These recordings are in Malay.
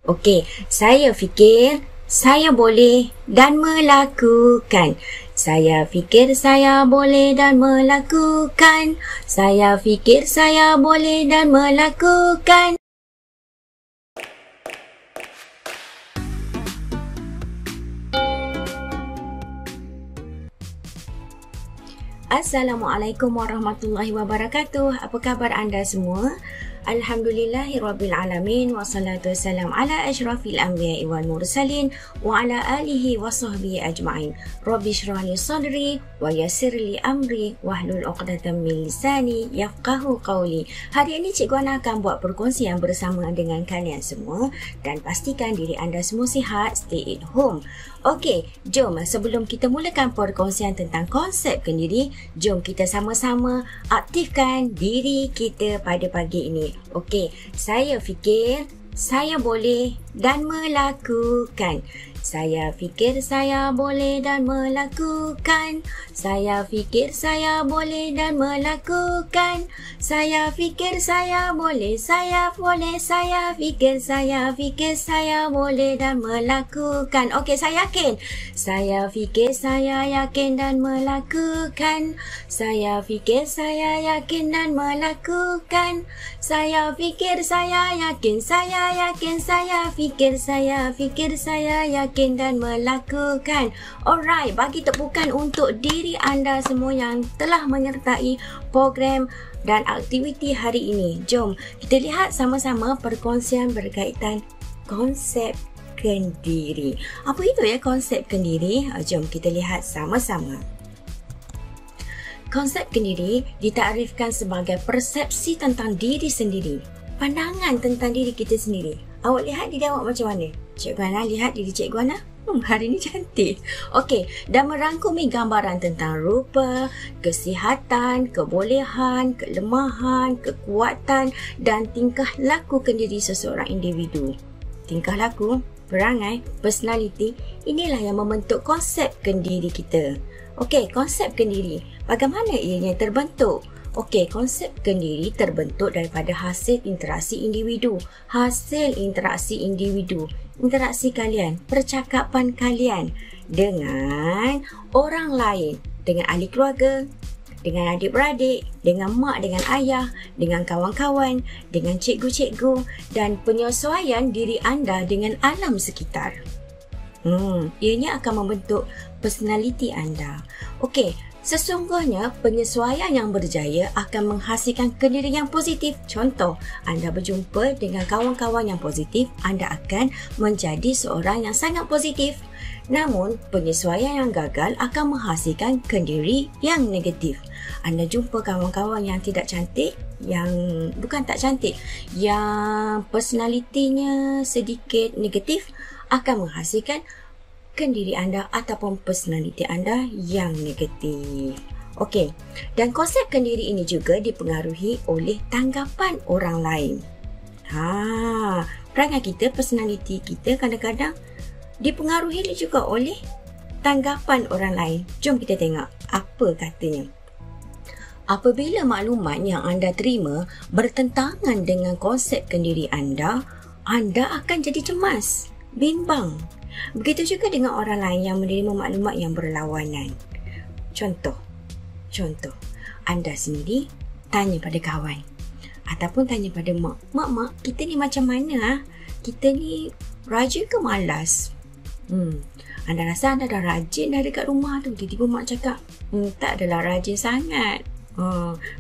Okey, saya fikir saya boleh dan melakukan. Saya fikir saya boleh dan melakukan. Saya fikir saya boleh dan melakukan. Assalamualaikum warahmatullahi wabarakatuh. Apa khabar anda semua? Alhamdulillahirrabbilalamin. Wassalatu wassalam ala ashrafil anbiya'i wal mursalin wa ala alihi wa sahbihi ajma'in. Rabbi shrah li sadri wa yassir li amri wahlul 'uqdatam min lisani yafqahu qawli. Hari ini Cikgu Ana akan buat perkongsian bersama dengan kalian semua dan pastikan diri anda semua sihat, stay at home. Okey, jom sebelum kita mulakan perkongsian tentang konsep kendiri, jom kita sama-sama aktifkan diri kita pada pagi ini. Okey, saya fikir saya boleh dan melakukan. Saya fikir saya boleh dan melakukan. Saya fikir saya boleh dan melakukan. Saya fikir saya boleh, saya fikir saya boleh dan melakukan. Okey, saya yakin. Saya fikir saya yakin dan melakukan. Saya fikir saya yakin dan melakukan. Saya fikir saya yakin, saya fikir saya yakin dan melakukan. Alright, bagi tepukan untuk diri anda semua yang telah menyertai program dan aktiviti hari ini. Jom kita lihat sama-sama perkongsian berkaitan konsep kendiri. Apa itu ya konsep kendiri? Jom kita lihat sama-sama. Konsep kendiri ditakrifkan sebagai persepsi tentang diri sendiri, pandangan tentang diri kita sendiri. Awak lihat diri awak macam mana? Cikgu Ana lihat diri Cikgu Ana. Hari ni cantik. Okey, dan merangkumi gambaran tentang rupa, kesihatan, kebolehan, kelemahan, kekuatan dan tingkah laku kendiri seseorang individu. Tingkah laku, perangai, personality, inilah yang membentuk konsep kendiri kita. Okey, konsep kendiri. Bagaimana ianya terbentuk? Okey, konsep kendiri terbentuk daripada hasil interaksi individu. Hasil interaksi individu. Interaksi kalian, percakapan kalian dengan orang lain, dengan ahli keluarga, dengan adik-beradik, dengan mak, dengan ayah, dengan kawan-kawan, dengan cikgu-cikgu dan penyesuaian diri anda dengan alam sekitar. Ianya akan membentuk personaliti anda. Okey, sesungguhnya penyesuaian yang berjaya akan menghasilkan kendiri yang positif. Contoh, anda berjumpa dengan kawan-kawan yang positif, anda akan menjadi seorang yang sangat positif. Namun, penyesuaian yang gagal akan menghasilkan kendiri yang negatif. Anda jumpa kawan-kawan yang tidak cantik, yang bukan tak cantik, yang personalitinya sedikit negatif, akan menghasilkan kendiri anda ataupun personaliti anda yang negatif. Okey, dan konsep kendiri ini juga dipengaruhi oleh tanggapan orang lain. Perangai kita, personaliti kita kadang-kadang dipengaruhi juga oleh tanggapan orang lain. Jom kita tengok apa katanya. Apabila maklumat yang anda terima bertentangan dengan konsep kendiri anda, anda akan jadi cemas, bimbang. Begitu juga dengan orang lain yang menerima maklumat yang berlawanan. Contoh, anda sendiri tanya pada kawan ataupun tanya pada mak, mak, kita ni macam mana? Kita ni rajin ke malas? Anda rasa anda dah rajin dah dekat rumah tu, tiba-tiba mak cakap, tak adalah rajin sangat.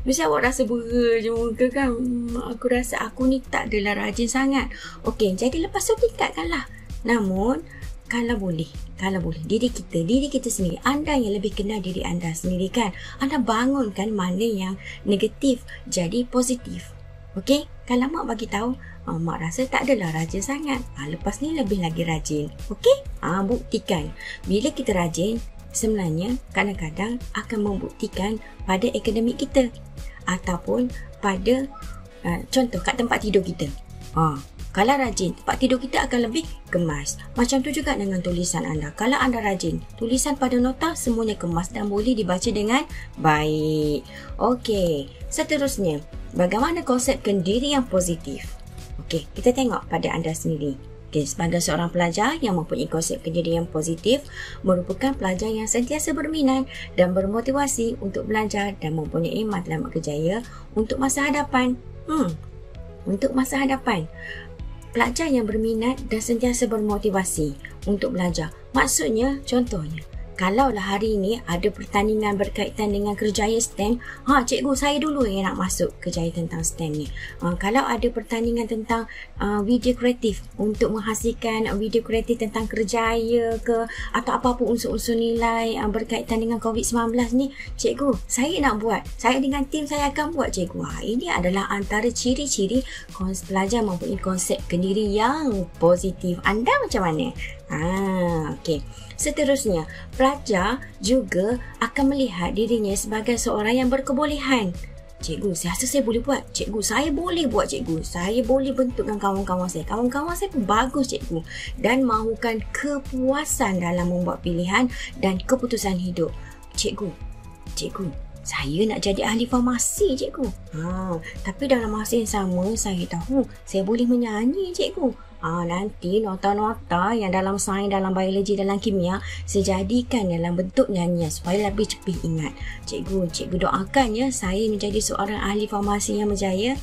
Biasa awak rasa bera je muka kan? Aku rasa aku ni tak adalah rajin sangat. Okey, jadi lepas tu tingkatkanlah. Namun, kalau boleh, diri kita sendiri, anda yang lebih kenal diri anda sendiri kan, anda bangunkan mana yang negatif jadi positif. Okey, kalau mak bagi tahu, mak rasa tak adalah rajin sangat, lepas ni lebih lagi rajin. Okey, buktikan. Bila kita rajin, sebenarnya kadang-kadang akan membuktikan pada akademik kita ataupun pada contoh kat tempat tidur kita. Kalau rajin, tempat tidur kita akan lebih kemas. Macam tu juga dengan tulisan anda. Kalau anda rajin, tulisan pada nota semuanya kemas dan boleh dibaca dengan baik. Okey, seterusnya, bagaimana konsep kendiri yang positif? Okey, kita tengok pada anda sendiri. Okay, sebagai seorang pelajar yang mempunyai konsep pendirian positif merupakan pelajar yang sentiasa berminat dan bermotivasi untuk belajar dan mempunyai matlamat kerjaya untuk masa hadapan. Untuk masa hadapan. Pelajar yang berminat dan sentiasa bermotivasi untuk belajar. Maksudnya, contohnya, kalaulah hari ini ada pertandingan berkaitan dengan kerjaya STEM, cikgu saya dulu yang nak masuk kerjaya tentang STEM ni. Kalau ada pertandingan tentang video kreatif untuk menghasilkan video kreatif tentang kerjaya ke atau apa-apa unsur-unsur nilai berkaitan dengan COVID-19 ni, cikgu saya nak buat. Saya dengan tim saya akan buat, cikgu. Ini adalah antara ciri-ciri pelajar mempunyai konsep pendiri yang positif. Anda macam mana? Okey. Seterusnya, pelajar juga akan melihat dirinya sebagai seorang yang berkebolehan. Cikgu, saya rasa saya boleh buat. Cikgu, saya boleh buat, cikgu. Saya boleh bentukkan kawan-kawan saya. Kawan-kawan saya pun bagus, cikgu. Dan mahukan kepuasan dalam membuat pilihan dan keputusan hidup. Cikgu, saya nak jadi ahli farmasi, cikgu. Tapi dalam masa yang sama, saya tahu saya boleh menyanyi, cikgu. Nanti nota-nota yang dalam sains, dalam biologi, dalam kimia saya jadikan dalam bentuk nyanyian supaya lebih cepat ingat. Cikgu doakan ya saya menjadi seorang ahli farmasi yang berjaya.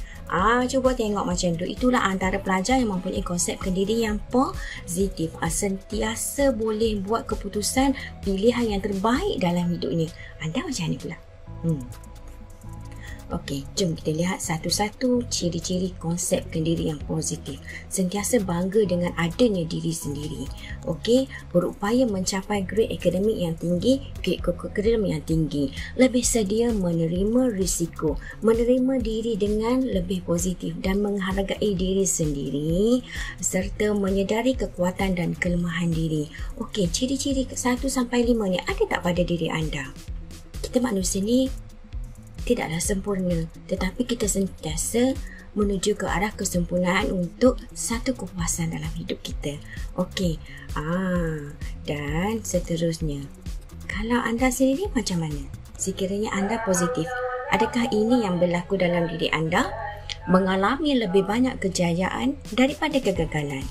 Cuba tengok macam tu. Itulah antara pelajar yang mempunyai konsep pendiri yang positif. Sentiasa boleh buat keputusan pilihan yang terbaik dalam hidup ni. Anda macam ni pula? Okey, jom kita lihat satu-satu ciri-ciri konsep pendiri yang positif. Sentiasa bangga dengan adanya diri sendiri. Okey, berupaya mencapai grade akademik yang tinggi, grade akademik yang tinggi. Lebih sedia menerima risiko, menerima diri dengan lebih positif dan menghargai diri sendiri serta menyedari kekuatan dan kelemahan diri. Okey, ciri-ciri 1 sampai 5 ni ada tak pada diri anda? Kita manusia ni tidaklah sempurna, tetapi kita sentiasa menuju ke arah kesempurnaan untuk satu kepuasan dalam hidup kita. Okey. Dan seterusnya, kalau anda sendiri macam mana? Sekiranya anda positif, adakah ini yang berlaku dalam diri anda? Mengalami lebih banyak kejayaan daripada kegagalan.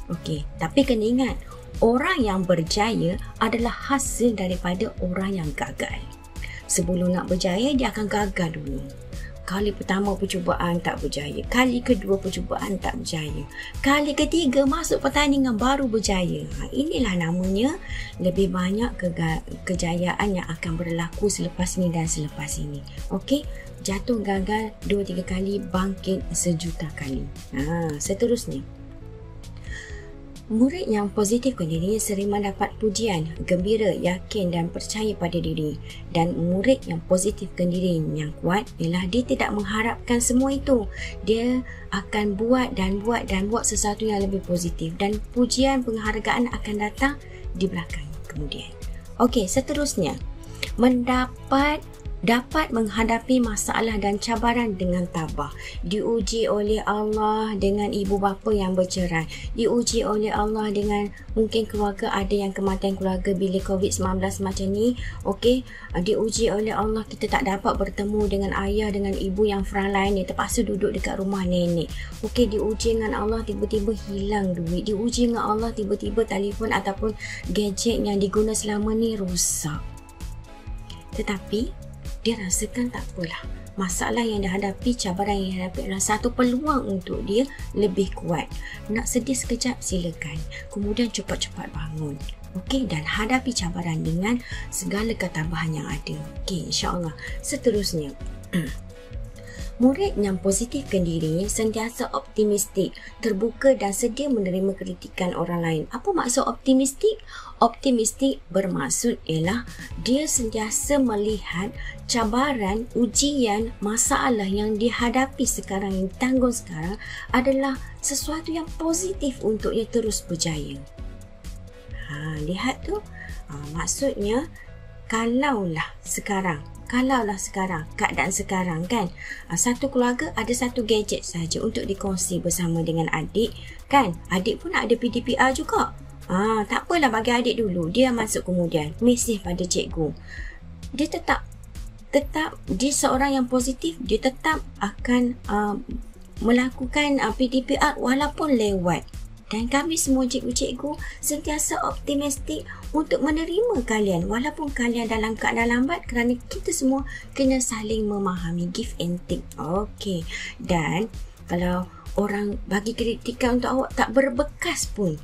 Okey, tapi kena ingat, orang yang berjaya adalah hasil daripada orang yang gagal. Sebelum nak berjaya, dia akan gagal dulu. Kali pertama percubaan tak berjaya. Kali kedua percubaan tak berjaya. Kali ketiga masuk pertandingan baru berjaya. Inilah namanya lebih banyak kejayaan yang akan berlaku selepas ini dan selepas ini. Okey? Jatuh gagal 2-3 kali, bangkit sejuta kali. Seterusnya. Murid yang positif diri sering mendapat pujian, gembira, yakin dan percaya pada diri. Dan murid yang positif diri yang kuat ialah dia tidak mengharapkan semua itu. Dia akan buat sesuatu yang lebih positif dan pujian penghargaan akan datang di belakang kemudian. Okey, seterusnya. Dapat menghadapi masalah dan cabaran dengan tabah. Diuji oleh Allah dengan ibu bapa yang bercerai. Diuji oleh Allah dengan mungkin keluarga ada yang kematian keluarga bila COVID-19 macam ni. Okey, diuji oleh Allah kita tak dapat bertemu dengan ayah, dengan ibu yang frontline ni, terpaksa duduk dekat rumah nenek. Okey, diuji dengan Allah tiba-tiba hilang duit. Diuji dengan Allah tiba-tiba telefon ataupun gadget yang diguna selama ni rosak. Tetapi dia rasakan tak apalah. Masalah yang dihadapi, cabaran yang dihadapi adalah satu peluang untuk dia lebih kuat. Nak sedih sekejap, silakan. Kemudian cepat-cepat bangun. Okey, dan hadapi cabaran dengan segala ketabahan yang ada. Okey, insya-Allah. Seterusnya. Murid yang positifkan diri sentiasa optimistik, terbuka dan sedia menerima kritikan orang lain. Apa maksud optimistik? Optimistik bermaksud ialah dia sentiasa melihat cabaran, ujian, masalah yang dihadapi sekarang, yang tanggung sekarang adalah sesuatu yang positif untuk dia terus berjaya. Lihat tu. Maksudnya kalaulah sekarang keadaan sekarang kan, satu keluarga ada satu gadget saja untuk dikongsi bersama dengan adik kan. Adik pun ada PDPR juga. Tak apalah, bagi adik dulu, dia masuk kemudian mesej pada cikgu. Dia tetap dia seorang yang positif. Dia tetap akan melakukan PDPR walaupun lewat Dan kami semua cikgu-cikgu sentiasa optimistik untuk menerima kalian walaupun kalian dalam keadaan lambat, kerana kita semua kena saling memahami, give and take. Okey. Dan kalau orang bagi kritikan untuk awak tak berbekas pun,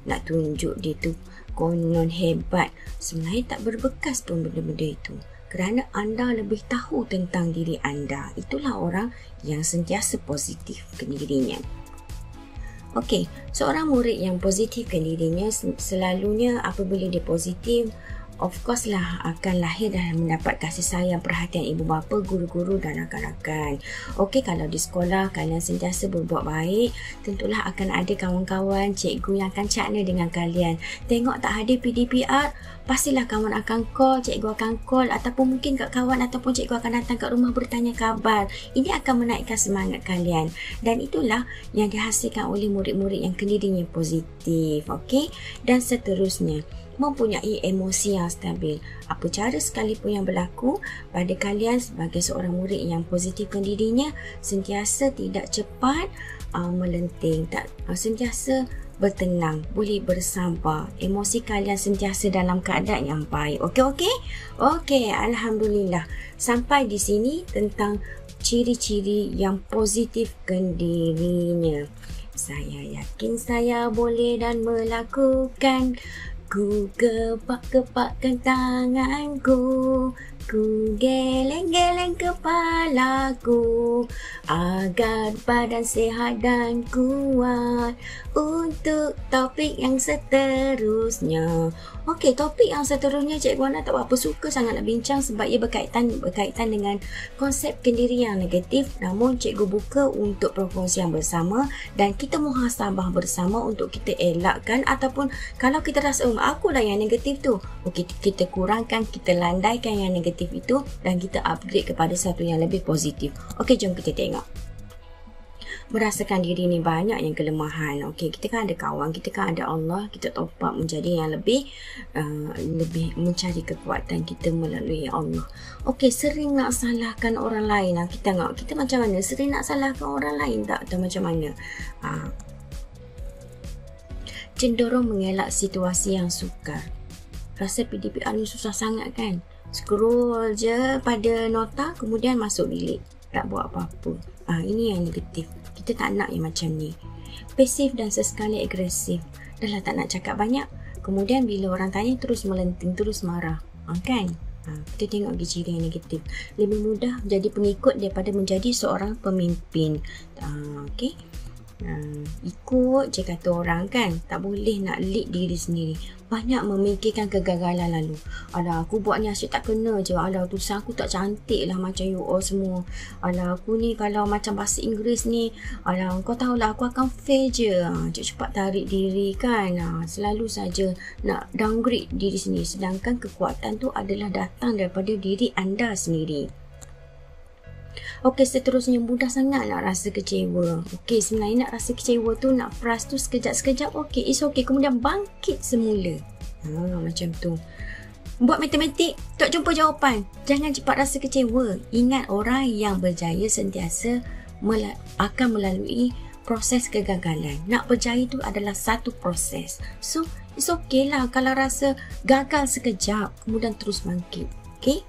nak tunjuk dia tu konon hebat, sebenarnya tak berbekas pun benda-benda itu, kerana anda lebih tahu tentang diri anda. Itulah orang yang sentiasa positif ke dirinya. Okey, seorang murid yang positifkan dirinya selalunya apabila dia positif, of course lah akan lahir dan mendapat kasih sayang, perhatian ibu bapa, guru-guru dan rakan-rakan. Okey, kalau di sekolah kalian sentiasa berbuat baik, tentulah akan ada kawan-kawan, cikgu yang akan cakna dengan kalian. Tengok tak hadir PDPR, pastilah kawan akan call, cikgu akan call, ataupun mungkin kat kawan ataupun cikgu akan datang kat rumah bertanya khabar. Ini akan menaikkan semangat kalian. Dan itulah yang dihasilkan oleh murid-murid yang dirinya positif. Okey, dan seterusnya, mempunyai emosi yang stabil. Apa cara sekalipun yang berlaku pada kalian sebagai seorang murid yang positifkan dirinya, sentiasa tidak cepat melenting, sentiasa bertenang, boleh bersabar. Emosi kalian sentiasa dalam keadaan yang baik. Okey, alhamdulillah. Sampai di sini tentang ciri-ciri yang positifkan dirinya. Saya yakin saya boleh dan melakukan. Ku kepak-kepakkan tanganku, ku geleng-geleng kepalaku, agar badan sihat dan kuat untuk topik yang seterusnya. Okey, topik yang seterusnya Cikgu Ana tak berapa suka sangat nak bincang sebab ia berkaitan dengan konsep kendiri yang negatif. Namun Cikgu buka untuk perkongsian bersama dan kita muhasabah bersama untuk kita elakkan, ataupun kalau kita rasa akulah yang negatif tu, okey, kita kurangkan, kita landaikan yang negatif itu dan kita upgrade kepada satu yang lebih positif. Okey, jom kita tengok. Merasakan diri ni banyak yang kelemahan. Okey, kita kan ada kawan, kita kan ada Allah, kita top up menjadi yang lebih mencari kekuatan kita melalui Allah. Okey, sering nak salahkan orang lain. Kita tengok kita macam mana, sering nak salahkan orang lain tak atau macam mana? Cenderung mengelak situasi yang sukar. Rasa PDPR ni susah sangat kan? Scroll je pada nota, kemudian masuk bilik, tak buat apa-apa. Ini yang negatif. Kita tak nak yang macam ni. Pasif dan sesekali agresif. Dah lah tak nak cakap banyak, kemudian bila orang tanya terus melenting, terus marah. Kan? Kita tengok ciri yang negatif. Lebih mudah jadi pengikut daripada menjadi seorang pemimpin. Okey. Ikut je kata orang kan, tak boleh nak lead diri sendiri. Banyak memikirkan kegagalan lalu. Alah, aku buat ni asyik tak kena je. Alah, tulisan aku tak cantik lah macam you all semua. Alah, aku ni kalau macam bahasa Inggeris ni, alah, kau tahulah aku akan fail je. Cepat tarik diri kan. Selalu saja nak downgrade diri sendiri, sedangkan kekuatan tu adalah datang daripada diri anda sendiri. Okey, seterusnya mudah sangat nak rasa kecewa. Okey, sebenarnya nak rasa kecewa tu, nak frust tu sekejap-sekejap, okey, it's okey. Kemudian bangkit semula. Macam tu. Buat matematik, tak jumpa jawapan. Jangan cepat rasa kecewa. Ingat, orang yang berjaya sentiasa akan melalui proses kegagalan. Nak berjaya tu adalah satu proses. So, it's okey lah kalau rasa gagal sekejap, kemudian terus bangkit. Okey?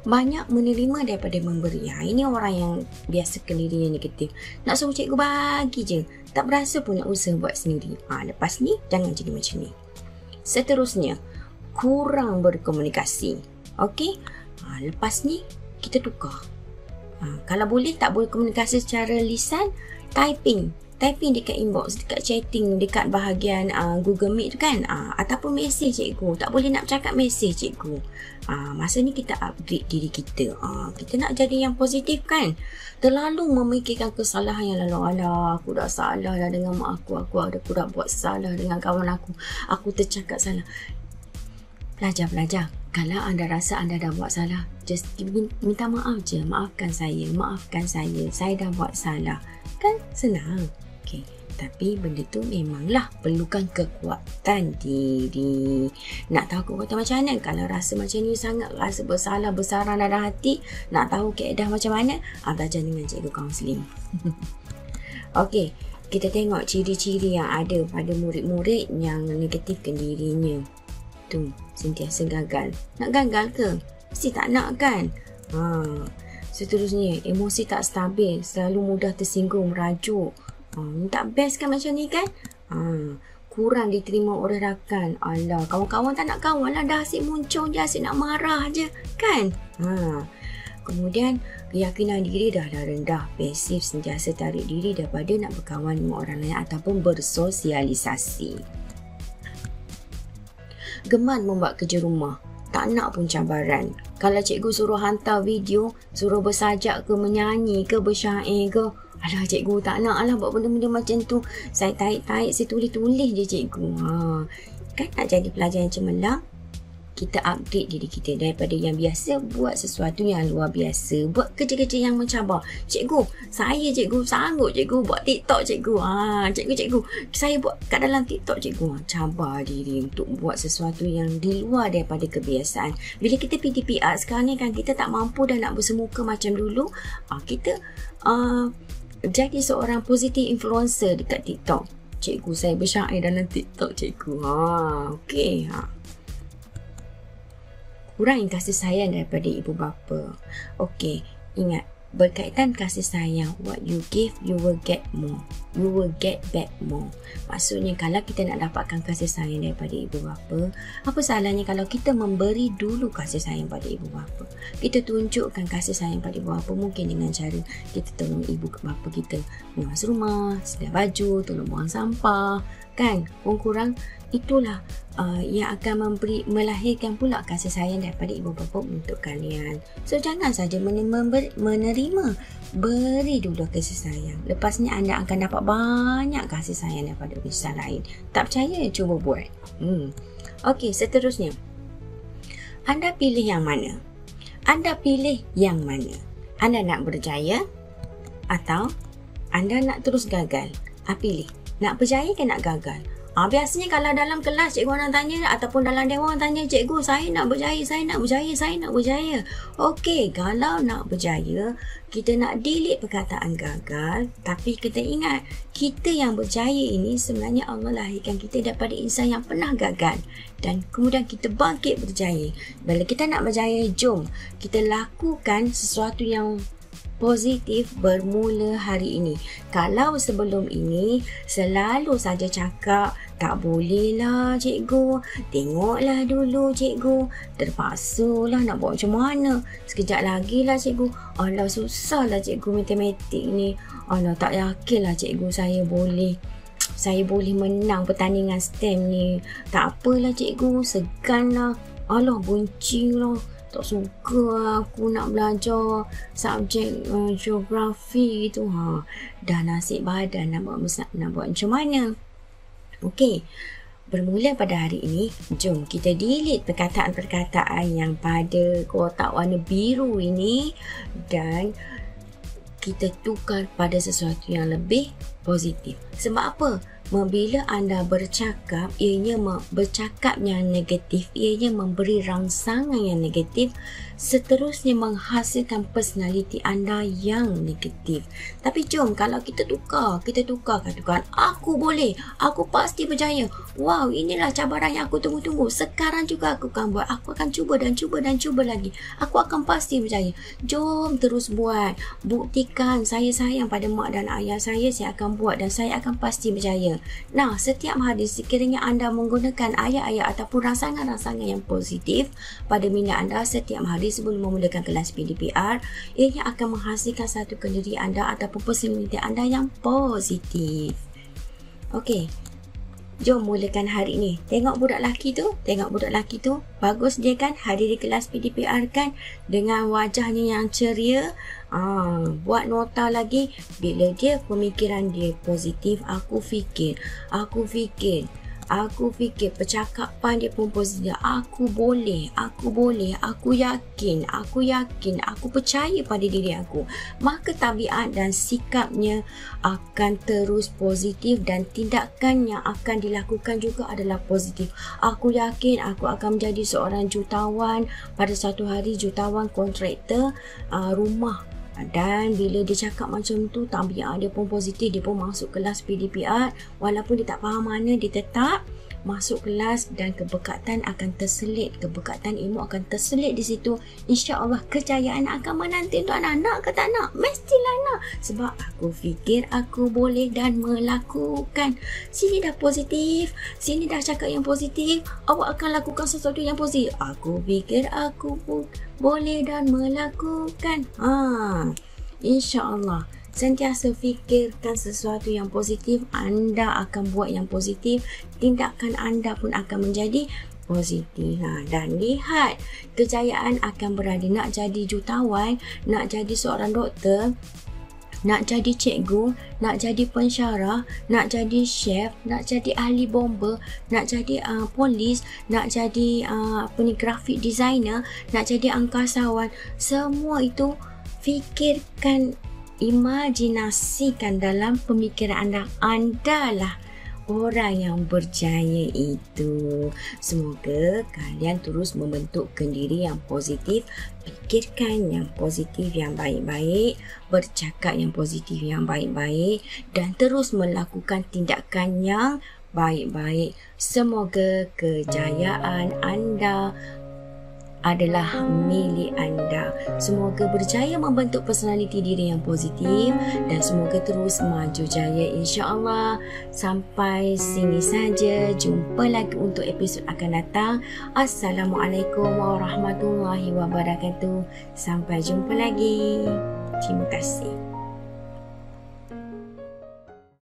Banyak menerima daripada memberi. Ini orang yang biasa diri yang negatif. Nak suruh cikgu bagi je, tak berasa pun nak usaha buat sendiri. Lepas ni jangan jadi macam ni. Seterusnya, kurang berkomunikasi. Okey, lepas ni kita tukar. Kalau boleh tak boleh komunikasi secara lisan, typing dekat inbox, dekat chatting, dekat bahagian Google Meet tu kan, ataupun mesej cikgu. Tak boleh nak bercakap mesej cikgu. Masa ni kita upgrade diri kita. Kita nak jadi yang positif kan. Terlalu memikirkan kesalahan yang lalu. Alah, aku dah salah dah dengan mak aku dah buat salah dengan kawan aku tercakap salah. Belajar. Kalau anda rasa anda dah buat salah, just minta maaf je. Maafkan saya, saya dah buat salah. Kan senang. Okay. Tapi benda tu memanglah perlukan kekuatan diri. Nak tahu kekuatan macam mana? Kalau rasa macam ni sangat, rasa bersalah, besaran dalam hati, nak tahu keadaan macam mana? Belajar dengan cikgu kaunseling. Okey, kita tengok ciri-ciri yang ada pada murid-murid yang negatifkan dirinya. Tu, sentiasa gagal. Nak gagal ke? Mesti tak nak kan? Seterusnya, emosi tak stabil, selalu mudah tersinggung, merajuk. Tak best kan macam ni kan? Kurang diterima oleh rakan. Alah, kawan-kawan tak nak kawan lah, dah asyik muncung je, asyik nak marah je kan? Kemudian keyakinan diri dah rendah, pasif, sentiasa tarik diri daripada nak berkawan dengan orang lain ataupun bersosialisasi. Gemar membuat kerja rumah, tak nak pun cabaran. Kalau cikgu suruh hantar video, suruh bersajak ke, menyanyi ke, bersyair ke, alah cikgu tak nak lah buat benda-benda macam tu. Saya tarik-tarik, saya tulis-tulis je cikgu. Kan nak jadi pelajar yang cemerlang? Kita upgrade diri kita daripada yang biasa, buat sesuatu yang luar biasa, buat kerja-kerja yang mencabar. Cikgu, saya cikgu sanggup cikgu buat TikTok cikgu. Cikgu, saya buat kat dalam TikTok cikgu. Cabar diri untuk buat sesuatu yang di luar daripada kebiasaan. Bila kita PDPR sekarang ni kan, kita tak mampu dah nak bersemuka macam dulu. Kita jadi seorang positive influencer dekat TikTok. Cikgu, saya bersyair dalam TikTok cikgu. Okey. Kurang kasih sayang daripada ibu bapa. Okey, ingat, berkaitan kasih sayang, what you give, you will get more. You will get back more. Maksudnya, kalau kita nak dapatkan kasih sayang daripada ibu bapa, apa salahnya kalau kita memberi dulu kasih sayang pada ibu bapa? Kita tunjukkan kasih sayang pada ibu bapa mungkin dengan cara kita tolong ibu bapa kita mengemas rumah, sedia baju, tolong buang sampah, kan? Kurang itulah yang akan melahirkan pula kasih sayang daripada ibu bapa untuk kalian. So, jangan saja menerima, beri dulu kasih sayang. Lepasnya anda akan dapat banyak kasih sayang daripada orang lain. Tak percaya? Cuba buat. Okey, seterusnya. Anda pilih yang mana? Anda pilih yang mana? Anda nak berjaya atau anda nak terus gagal? Pilih. Nak berjaya ke nak gagal? Biasanya kalau dalam kelas cikgu orang tanya ataupun dalam dewan orang tanya, cikgu saya nak berjaya, saya nak berjaya, saya nak berjaya. Okey, kalau nak berjaya, kita nak delete perkataan gagal. Tapi kita ingat, kita yang berjaya ini sebenarnya Allah lahirkan kita daripada insan yang pernah gagal. Dan kemudian kita bangkit berjaya. Bila kita nak berjaya, jom kita lakukan sesuatu yang positif bermula hari ini. Kalau sebelum ini selalu saja cakap, tak boleh lah cikgu, tengoklah dulu cikgu, terpaksalah nak buat macam mana, sekejap lagi lah cikgu, alah susah lah cikgu matematik ni, alah tak yakin lah cikgu saya boleh menang pertandingan STEM ni, tak apalah cikgu, segan lah, alah bunci lah, tak suka aku nak belajar subjek geografi tu. Dah nasib badan nak buat macam mana. Okey, bermula pada hari ini, jom kita delete perkataan-perkataan yang pada kotak warna biru ini dan kita tukar pada sesuatu yang lebih positif. Sebab apa? Bila anda bercakap, ianya bercakap yang negatif, ianya memberi rangsangan yang negatif, seterusnya menghasilkan personaliti anda yang negatif. Tapi jom kalau kita tukarkan, aku boleh, aku pasti berjaya. Wow, inilah cabaran yang aku tunggu-tunggu. Sekarang juga aku akan buat, aku akan cuba dan cuba lagi. Aku akan pasti berjaya. Jom terus buat. Buktikan saya sayang pada mak dan ayah saya akan buat dan saya akan pasti berjaya. Nah, setiap hari sekiranya anda menggunakan ayat-ayat ataupun rangsangan-rangsangan yang positif pada minda anda setiap hari sebelum memulakan kelas PDPR, ianya akan menghasilkan satu kendirian anda ataupun personaliti anda yang positif. Okey, jom mulakan hari ni. Tengok budak lelaki tu, bagus dia kan, hadiri kelas PDPR kan, dengan wajahnya yang ceria. Buat nota lagi. Bila dia pemikiran dia positif, aku fikir percakapan dia pun positif. Aku boleh, aku yakin, aku percaya pada diri aku. Maka tabiat dan sikapnya akan terus positif dan tindakan yang akan dilakukan juga adalah positif. Aku yakin aku akan menjadi seorang jutawan pada satu hari, jutawan kontraktor rumah Dan bila dia cakap macam tu, tabiat dia pun positif, dia pun masuk kelas PDP Art. Walaupun dia tak faham mana, dia tetap masuk kelas dan keberkatan akan terselit, keberkatan ilmu akan terselit di situ. InsyaAllah kejayaan akan menanti untuk anak-anak ke tak nak? Mestilah nak. Sebab aku fikir aku boleh dan melakukan. Sini dah positif, sini dah cakap yang positif, awak akan lakukan sesuatu yang positif. Aku fikir aku boleh dan melakukan. InsyaAllah sentiasa fikirkan sesuatu yang positif, anda akan buat yang positif, tindakan anda pun akan menjadi positif. Dan lihat kejayaan akan berada. Nak jadi jutawan, nak jadi seorang doktor, nak jadi cikgu, nak jadi pensyarah, nak jadi chef, nak jadi ahli bomba, nak jadi polis, nak jadi graphic designer, nak jadi angkasawan, semua itu fikirkan, imajinasikan dalam pemikiran anda lah orang yang berjaya itu. Semoga kalian terus membentukkan diri yang positif, fikirkan yang positif yang baik-baik, bercakap yang positif yang baik-baik, dan terus melakukan tindakan yang baik-baik. Semoga kejayaan anda adalah milik anda. Semoga berjaya membentuk personaliti diri yang positif dan semoga terus maju jaya, insya-Allah. Sampai sini saja, jumpa lagi untuk episod akan datang. Assalamualaikum warahmatullahi wabarakatuh. Sampai jumpa lagi. Terima kasih.